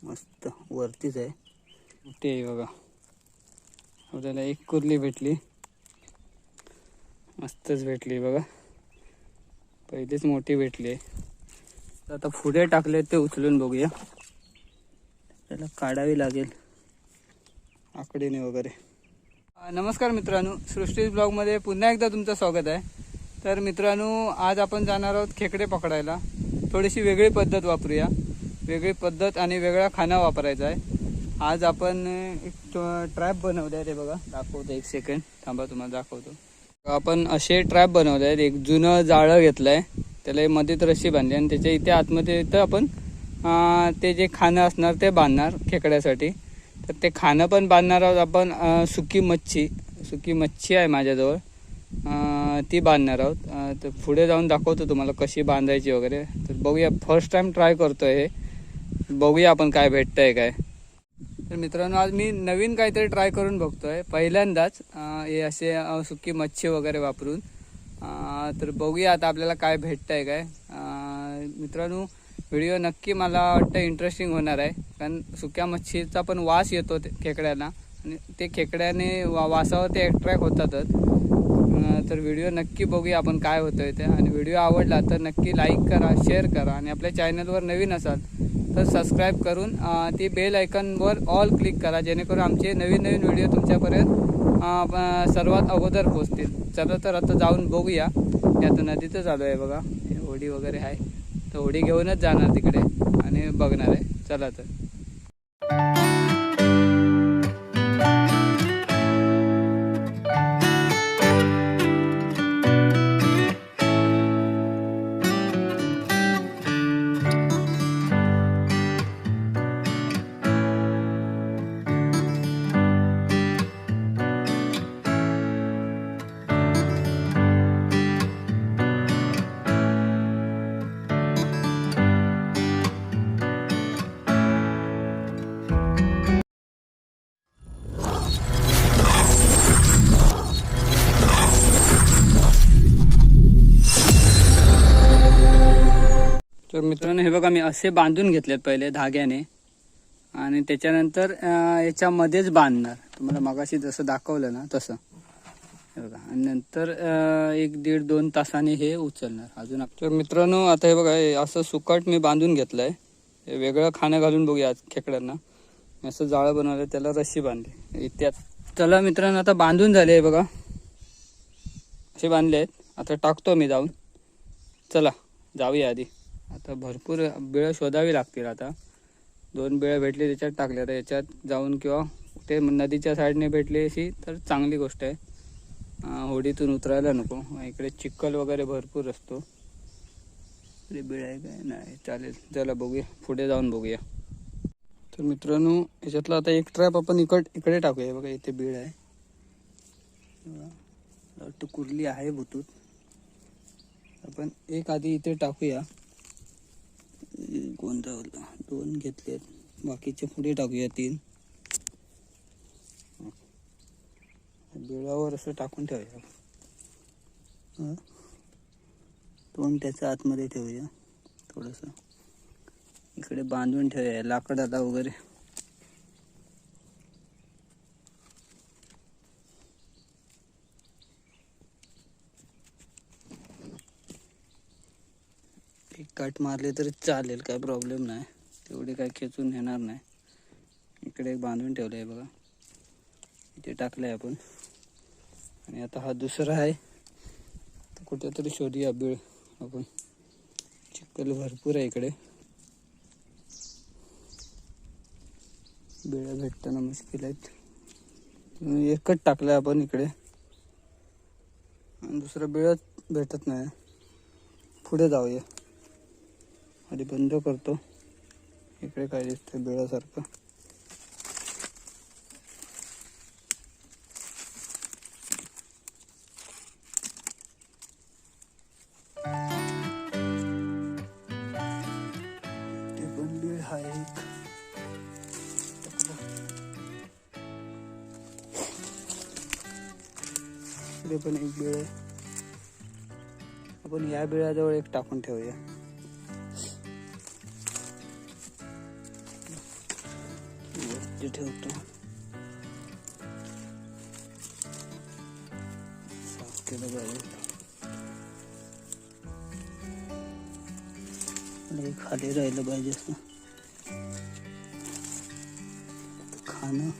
मस्त वरतीच आहे. मोठी आहे बघा. आपल्याला एक कुर्ली भेटली, मस्तच भेटली बघा. पहिलीच मोठी भेटली. आता पुढे टाकले ते उचलून बघूया. त्याला काढावी लागेल आकडीने वगैरे. नमस्कार मित्रांनो, सृष्टी ब्लॉगमध्ये पुन्हा एकदा तुमचं स्वागत आहे. तर मित्रांनो, आज आपण जाणार आहोत खेकडे पकडायला. थोडीशी वेगळी पद्धत वापरूया. वेगळी पद्धत आणि वेगळा खाना वापरायचा आहे. आज आपण एक ट्रॅप बनवले आहे. ते बघा, दाखवतो. एक सेकंड थांबा, तुम्हाला दाखवतो. आपण असे ट्रॅप बनवले आहेत. एक जुनं जाळं घेतलं आहे, त्याला मध्येच रस्सी बांधली आणि त्याच्या इथे आतमध्ये इथं आपण ते जे खाणं असणार ते बांधणार खेकड्यासाठी. तर ते खाणं पण बांधणार आहोत आपण. सुकी मच्छी आहे माझ्याजवळ, ती बांधणार आहोत. तर पुढे जाऊन दाखवतो तुम्हाला कशी बांधायची वगैरे. तर बघूया, फर्स्ट टाइम ट्राय करतोय हे. बघूया आपण काय भेटतंय काय. तर मित्रांनो, आज मी नवीन काहीतरी ट्राय करून बघतोय पहिल्यांदाच, हे असे सुकी मच्छी वगैरे वापरून. तर बघूया आता आपल्याला काय भेटतंय काय. मित्रांनो, व्हिडिओ नक्की मला वाटतं इंटरेस्टिंग होणार आहे, कारण सुक्या मच्छीचा पण वास येतो खेकड्यांना आणि ते खेकड्याने वासावर ते अट्रॅक्ट होतातच. तर व्हिडिओ नक्की बघूया आपण काय होतंय ते. आणि व्हिडिओ आवडला तर नक्की लाईक करा, शेअर करा आणि आपल्या चॅनलवर नवीन असाल तर सबस्क्राईब करून ती बेल आयकॉनवर ऑल क्लिक करा, जेणेकरून आमचे नवीन व्हिडिओ तुमच्यापर्यंत सर्वात अगोदर पोहोचतील. चला तर आता जाऊन बघूया. आता नदीचं चालू आहे बघा, होडी वगैरे आहे. तर होडी घेऊनच जाणार तिकडे आणि बघणार आहे. चला तर. तर मित्रांनो, हे बघा, मी असे बांधून घेतलेत पहिले धाग्याने आणि त्याच्यानंतर याच्यामध्येच बांधणार. तुम्हाला मगाशी जसं दाखवलं ना तसं. हे बघा, आणि नंतर 1-1.5-2 तासाने हे उचलणार अजून. तर मित्रांनो, आता हे बघा, असं सुकट मी बांधून घेतलंय. हे वेगळं खाणं घालून बघूया आज खेकड्यांना. असं जाळं बनवलं, त्याला रस्सी बांधली इत्याद. चला मित्रांनो, आता बांधून झाले. हे बघा, असे बांधले आहेत. आता टाकतो मी जाऊन. चला जाऊया आधी. आता भरपूर बिळं शोधावी लागतील. आता 2 बिळं भेटली, त्याच्यात टाकले. आता याच्यात जाऊन किंवा ते नदीच्या साईडने भेटली अशी तर चांगली गोष्ट आहे. होडीतून उतरायला नको. इकडे चिखल वगैरे भरपूर असतो. बिळ आहे काय नाही, चालेल. चला बघूया, पुढे जाऊन बघूया. तर मित्रांनो, याच्यातला आता एक ट्रॅप आपण इकडे टाकूया. बघा, इथे बिळ आहे. वाटतं कुर्ली आहे भुतूत. आपण एक आधी इथे टाकूया. कोणता होता, 2 घेतलेत, बाकीचे पुढे टाकूया 3. बिळावर असं टाकून ठेवूया. 2 त्याच्या आतमध्ये ठेवूया. थोडंसं इकडे बांधून ठेवूया लाकडाला वगैरे. एक काट मारले तरी चालेल, काय प्रॉब्लेम नाही. तेवढे काय खेचून येणार नाही. इकडे एक बांधून ठेवलं आहे बघा, इथे टाकलं आहे आपण. आणि आता हा दुसरा आहे, तर कुठेतरी शोधूया बीळ आपण. चिखल भरपूर आहे इकडे, बिळं भेटताना मुश्किल आहेत. एकच टाकलं आहे आपण इकडे आणि दुसरं बिळच भेटत नाही. पुढे जाऊया. आधी बंद करतो. इकडे काय दिसतं बिळासारखं. ते पण बीळ आहे. इकडे पण एक बिळ आहे. आपण या बिळाजवळ एक टाकून ठेवूया. ते ठेवतो. साफ केलं पाहिजे. खाली राहिलं पाहिजे असं खाणं.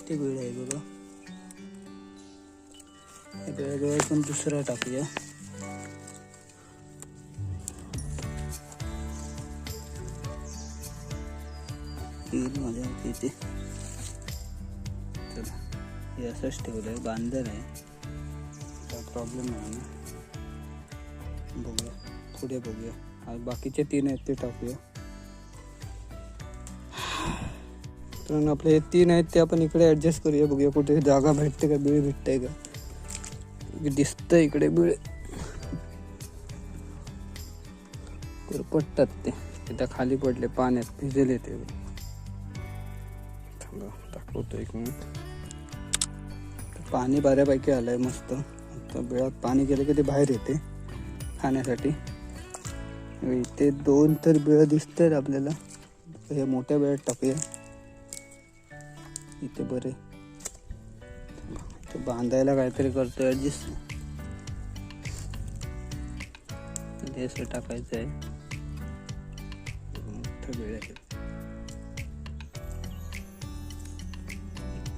ते वेळ आहे बघा. वेळ पण दुसरा टाकूया. माझ्या इथे चला हे असंच ठेवलंय. बांधर आहे, काय प्रॉब्लेम नाही ना. बघूया पुढे बघूया. आज बाकीचे 3 आहेत ते टाकूया. तर आपले हे 3 आहेत ते आपण इकडे ऍडजस्ट करूया. बघूया कुठे जागा भेटते का, बीळ भेटते का. दिसतंय इकडे बीळ. पडतात ते त्या खाली पडले पाण्यात भिजले ते. दाखवतो एक मिनिट. पाणी बऱ्यापैकी आलंय मस्त. आता बिळात पाणी गेलं की ते बाहेर येते खाण्यासाठी. इथे 2 तर बिळ दिसतात आपल्याला. हे मोठ्या बिळात टाकूया. इथे बरे बांधायला काहीतरी करतो ऍडजस्ट. असं टाकायचं आहे. मोठं बिळ आहे.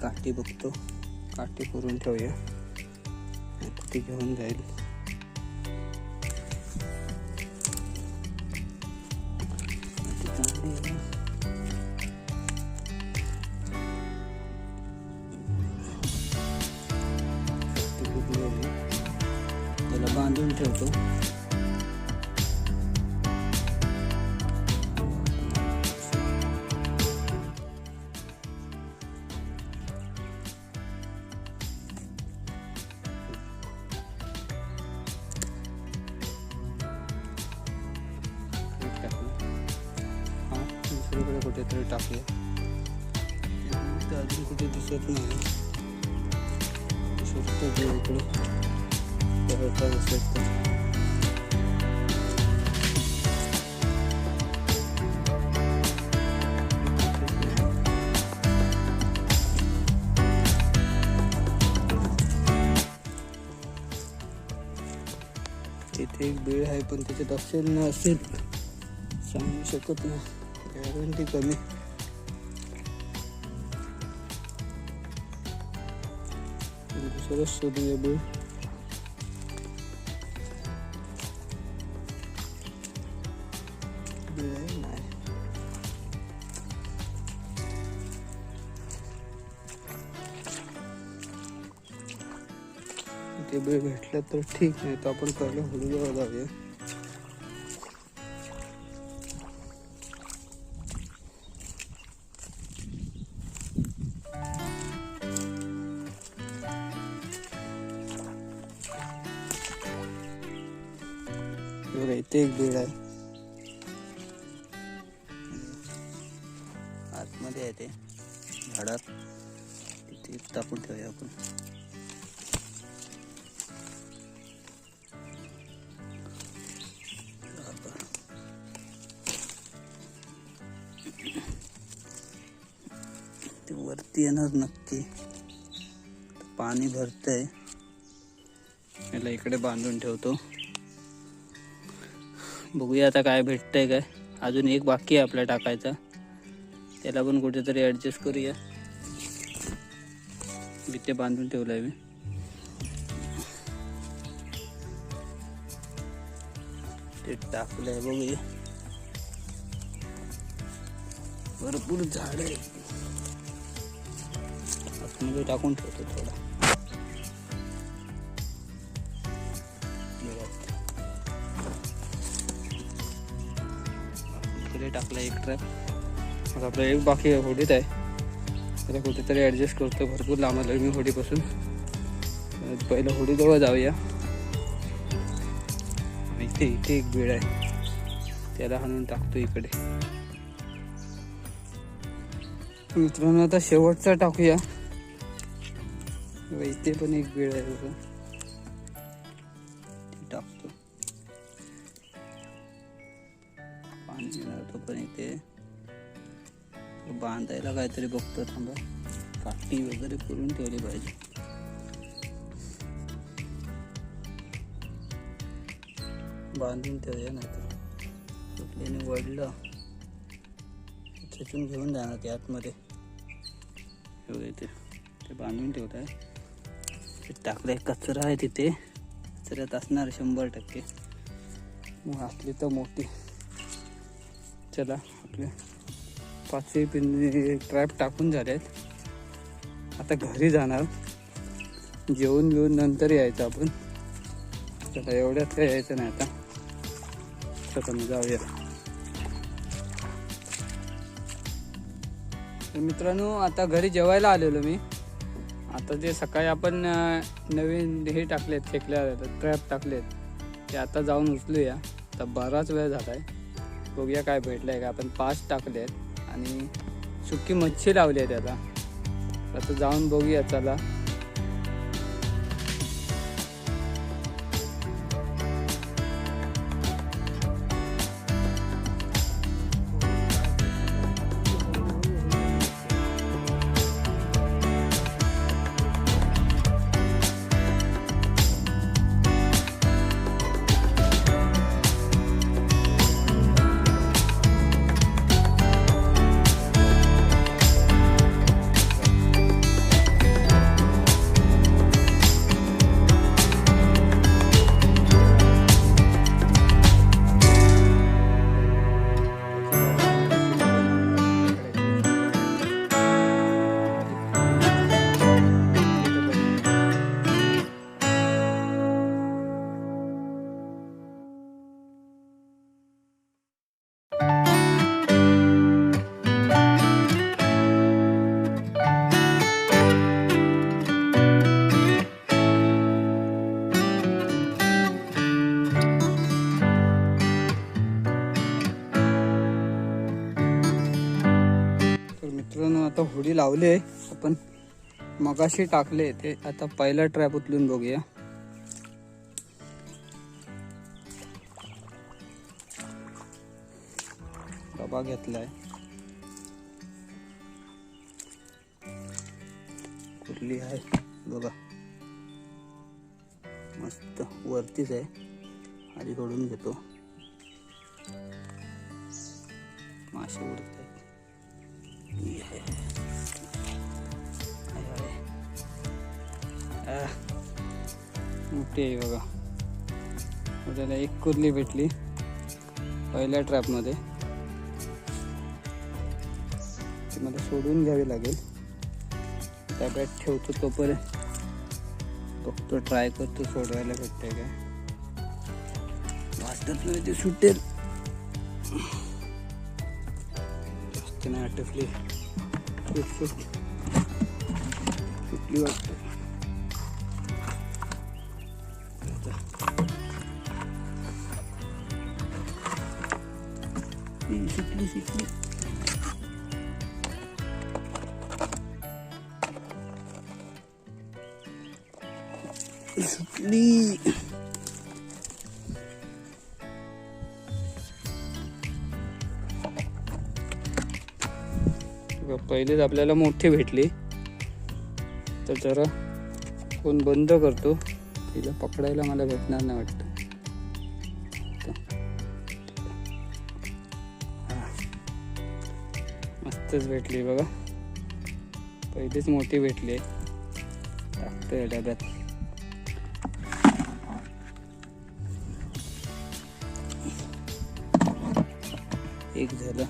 काठी बघतो, काठी करून ठेवूया. ती घेऊन जाईल. त्याला बांधून ठेवतो. दुसरीकडे कुठेतरी टाकूया. अजून कुठे दिसत नाही. इकडे इथे एक बीळ आहे, पण त्याच्यात असेल ना असेल सांगू शकत नाही. गॅरंटी कमी. दुसरंच शोधूया बीळ. नाही ते बीळ भेटलं तर ठीक. नाही तर आपण पहिलं हुडूजवळ जाऊया. इथे एक बीळ आहे. आतमध्ये आहे ते झाडात. तिथे टाकून ठेवूया आपण. ते वरती येणार नक्की. पाणी भरतंय. याला इकडे बांधून ठेवतो. बघूया आता काय भेटतंय काय. अजून एक बाकी आहे आपल्या टाकायचा. त्याला पण कुठेतरी ऍडजस्ट करूया. इथे बांधून ठेवलंय मी. ते टाकलंय बघूया. भरपूर झाड आहे. आतमध्ये टाकून ठेवतो थोडा. टाकला एक ट्रॅप. आता आपलं एक बाकी होडीत आहे. त्याला कुठेतरी ऍडजस्ट करतो. भरपूर लांब आलोय मी होडीपासून. पहिलं होडीजवळ जाऊया. इथे एक बीळ आहे, त्याला हाणून टाकतो इकडे. मित्रांनो आता शेवटचा टाकूया. इथे पण एक बीळ आहे बघा. टाकतो. पाणी येणार तो पण इथे. बांधायला काहीतरी बघतो थांबा, काठी वगैरे करून ठेवली पाहिजे. बांधून ठेवूया नाही तर कुठल्याने वडलं खेचून घेऊन जाणार ते आतमध्ये. ते बांधून ठेवत आहे. ते टाकलाय कचरा आहे तिथे, कचऱ्यात असणार 100%. मग असली तर मोठी. चला आपले 5 पिंजरे ट्रॅप टाकून झालेत. आता घरी जाणार, जेवून घेऊन नंतर यायचं आपण. चला एवढ्यात काय यायचं नाही आता. चला मी जाऊया. तर मित्रांनो आता घरी जेवायला आलेलो मी. आता जे सकाळी आपण नवीन हे टाकलेत, फेकल्या ट्रॅप टाकलेत, ते आता जाऊन उचलूया. आता बराच वेळ झाला आहे. बघूया काय भेटलं आहे का. आपण 5 टाकलेत आणि सुकी मच्छी लावली आहे त्याला. आता जाऊन बघूया. चला मित्रांनो आता होडी लावली आपण. मगाशी टाकले ते. आता पहिला ट्रॅप उचलून बघूया. डबा घेतलाय. कुठली आहे बघा, मस्त वरतीच आहे. आधी सोडून घेतो. मासे उडत आहेत. मोठी आहे बघा. त्याला एक कुर्ली भेटली पहिल्या ट्रॅपमध्ये. ती मला सोडून घ्यावी लागेल. डब्यात ठेवतो तोपर्यंत बघतो, ट्राय करतो सोडवायला भेटते का. वाटत नाही ते सुटेल. जास्त नाही आटकली, सुटली वाटतं. सुटली सुटली. सुटली. पहिलेच आपल्याला मोठी भेटली. तर जरा फोन बंद करतो. तिला पकडायला मला भेटणार नाही वाटतं. मस्तच भेटली बघा. पहिलीच मोठी भेटली. टाकतोय डब्यात. एक झालं.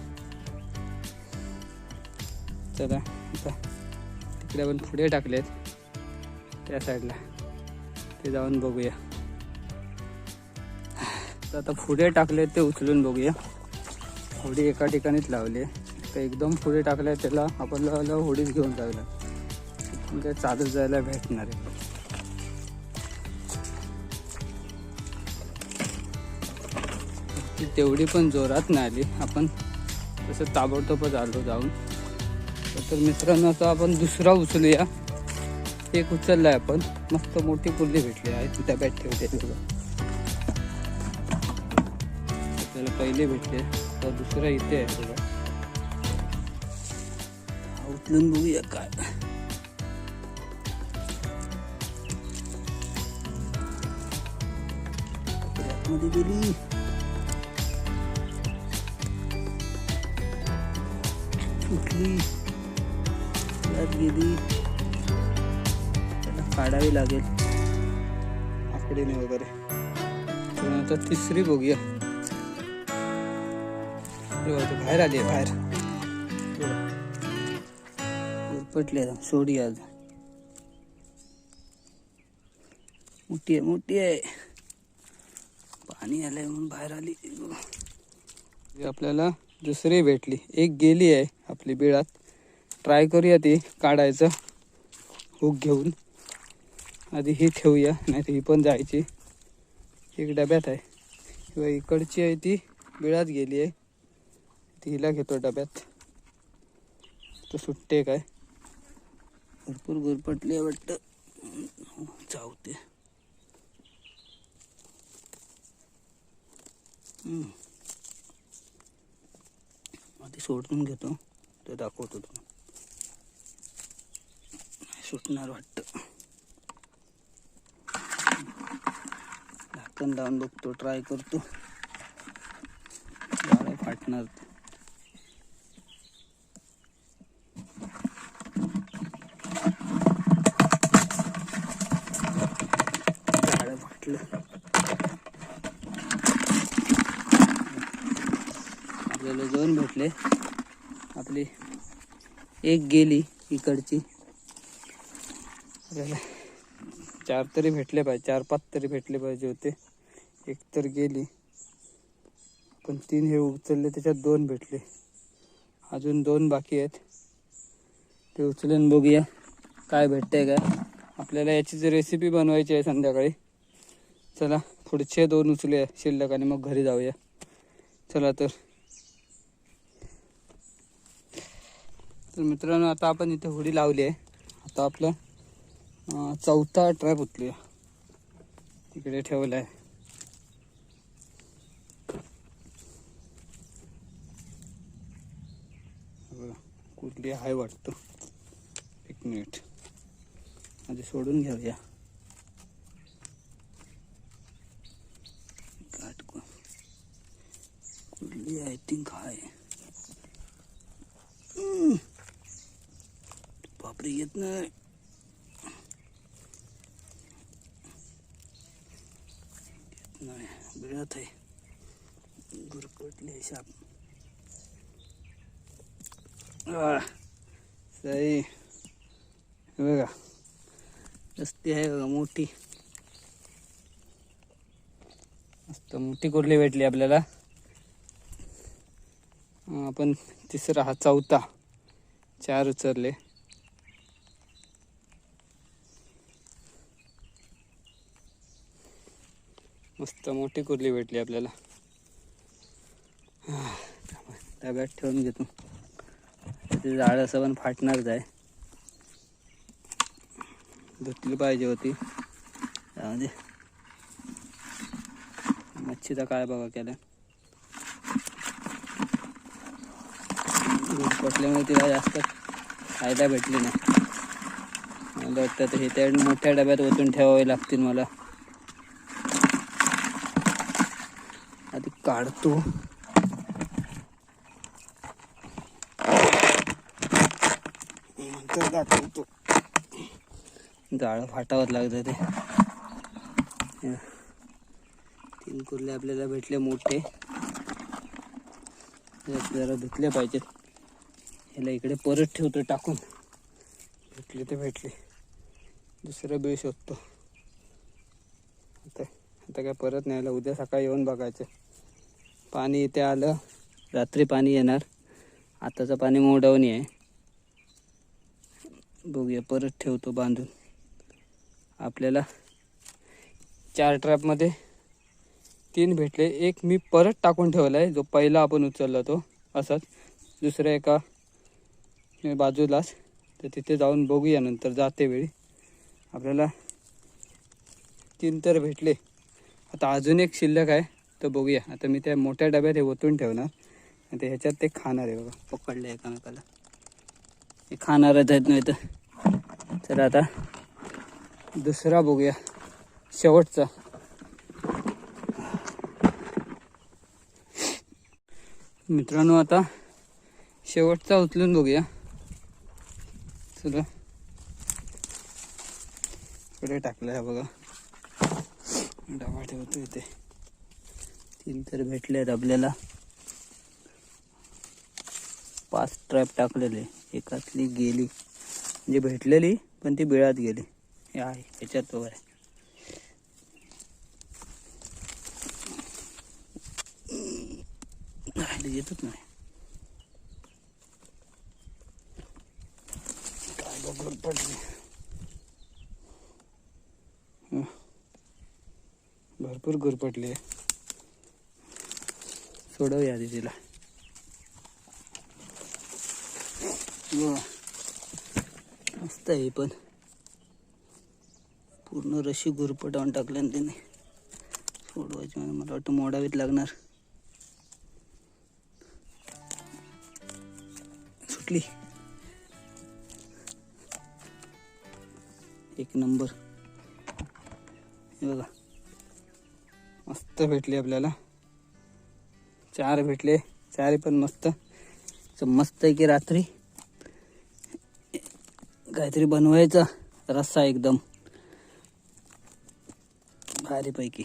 चला आता तिकडे आपण पुढे टाकलेत त्या साईडला, ते जाऊन बघूया. तर आता पुढे टाकलेत ते उचलून बघूया. होडी एका ठिकाणीच लावली. तर एकदम पुढे टाकल्या त्याला आपल्याला होडीच घेऊन जायला, काय चालत जायला भेटणार आहे. ती तेवढी पण जोरात नाही आली. आपण तसं ताबडतोबच आलो जाऊन. तर मित्रांनो आता आपण दुसरा उचलूया. एक उचललाय आपण. मस्त मोठी कुर्ली भेटली आहे. ती डब्यात ठेवते. आपल्याला पहिले भेटले, तर दुसरा इथे आहे बघा. उचलून बघूया काय. मध्ये गेली. सुटली. त्यात गेली. त्याला काढावी लागेल आकडीने वगैरे. आता तिसरी बघूया. बाहेर आली आहे बाहेर. पटले सोडी आज. मोठी आहे मोठी आहे. पाणी आलंय म्हणून बाहेर आली. आपल्याला दुसरी भेटली. एक गेली आहे आपली बिळात. ट्राय करूया ती काढायचं हुक घेऊन. आधी ही ठेवूया नाही तर ही पण जायची. एक डब्यात आहे किंवा इकडची आहे ती बिळात गेली आहे. ती हिला घेतो डब्यात. तो सुट्टे काय भरपूर गुरपटली आहे वाटतं. चावते. आधी सोडून घेतो ते दाखवतो तुम्हाला. सुटणार वाटतं. झाकण लावून बघतो. ट्राय करतो. जाळं फाटणार. जाळं फाटलं. आपल्याला दोन भेटले. आपली एक गेली इकडची. आपल्याला 4 तरी भेटले पाहिजे. 4-5 तरी भेटले पाहिजे होते. एक तर गेली. पण 3 हे उचलले त्याच्यात 2 भेटले. अजून 2 बाकी आहेत. ते उचलून बघूया काय भेटतंय काय. आपल्याला याची जी रेसिपी बनवायची आहे संध्याकाळी. चला पुढचे 2 उचलूया शिल्लक आणि मग घरी जाऊया. चला तर मित्रांनो आता आपण इथे होडी लावली आहे. आता आपलं 4था ट्रॅप उचलूया. तिकडे ठेवला आहे. कुठली आहे वाटतं. एक मिनिट आधी सोडून घेऊया. कुठली आय थिंक आहे. बापरे येत नाही. बिळात आहे. गुरपटली साप. सही बघा. रस्ती आहे बघा मोठी. मस्त मोठी कुर्ली भेटली आपल्याला. आपण तिसरा हा 4था. 4 उचलले. मस्त मोठी कुर्ली भेटली आपल्याला. डब्यात ठेवून घेतो. ते जाळं असं पण फाटणारच आहे. धुतली पाहिजे होती. त्यामध्ये मच्छीचा काय बघा केला. पटल्यामुळे तिला जास्त फायदा भेटली नाही. मला वाटतं हे त्या मोठ्या डब्यात ओतून ठेवावे लागतील मला. आधी काढतो. नंतर दाखवतो. जाळं फाटावत लागतं ते. 3 कुर्ले आपल्याला भेटले मोठे. जरा धुतले पाहिजेत. ह्याला इकडे परत ठेवतो टाकून. भेटले ते भेटले. दुसरं बीळ शोधतो. आता काय परत नाही आलं. उद्या सकाळी येऊन बघायचं. पाणी इथे आलं. रात्री पाणी येणार. आताचं पाणी मोडावणी आहे. बघूया परत ठेवतो बांधून. आपल्याला 4 ट्रॅपमध्ये 3 भेटले. एक मी परत टाकून ठेवला आहे. जो पहिला आपण उचलला तो असाच. दुसऱ्या एका बाजूलाच. तर तिथे जाऊन बघूया नंतर जाते वेळी. आपल्याला 3 तर भेटले. आता अजून एक शिल्लक आहे. तर बघूया. आता मी त्या मोठ्या डब्यात हे ओतून ठेवणार. आणि ह्याच्यात ते खाणार आहे बघा. पकडले एकामेकाला. हे खाणारच आहेत नाही तर आता दुसरा बघूया, शेवटचा. मित्रांनो आता शेवटचा उचलून बघूया. चला इकडे टाकलाय बघा, डबा ठेवतो इथे. 3 तर भेटले आहेत आपल्याला. 5 ट्रॅप टाकलेले, एकातली गेली म्हणजे भेटलेली पण ती बिळात गेली. हे आहे ह्याच्यात तो आहे. येतच नाही काय बघ पडली. भरपूर गुरपटली. सोडवूया आधी तिला. मस्त आहे पण पूर्ण रशी गुरपटावून टाकल्या तिने. सोडवायची म्हणजे मला वाटतं मोडावीत लागणार. सुटली. एक नंबर. हे बघा मस्त भेटली आपल्याला. 4 भेटले, 4 पण मस्त. मस्त आहे की रात्री काहीतरी बनवायचा रस्सा एकदम भारी पैकी.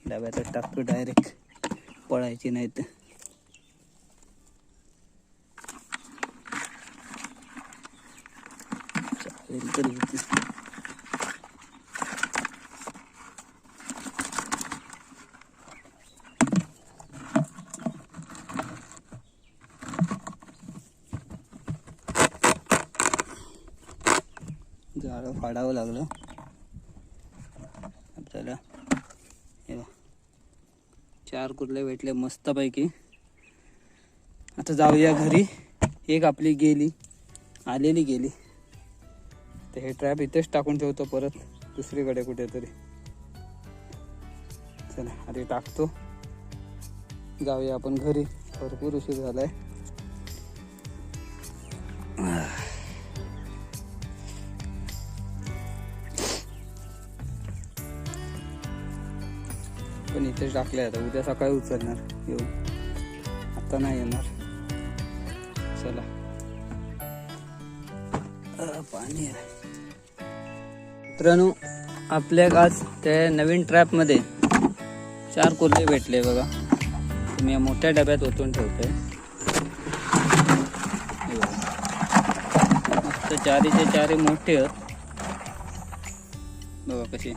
डब्यात टाकतो डायरेक्ट, पळायची नाही तर. चालेल तर घेते. झाडं फाडावं लागलं आपल्याला. हे 4 कुर्ले भेटले मस्तपैकी. आता जाऊया घरी. एक आपली गेली, आलेली गेली, तर हे ट्रॅप इथेच टाकून ठेवतो परत दुसरीकडे कुठेतरी. चला आधी टाकतो, जाऊया आपण घरी. भरपूर उशीर झालाय. पण इथेच टाकले. आता उद्या सकाळी उचलणार येऊन, आता नाही येणार. चला पाणी आहे. मित्रांनो आपल्या आज त्या नवीन ट्रॅपमध्ये 4 कुर्ले भेटले बघा. मी या मोठ्या डब्यात ओतून ठेवतोय. मस्त 4चे 4 मोठे आहेत बघा कसे.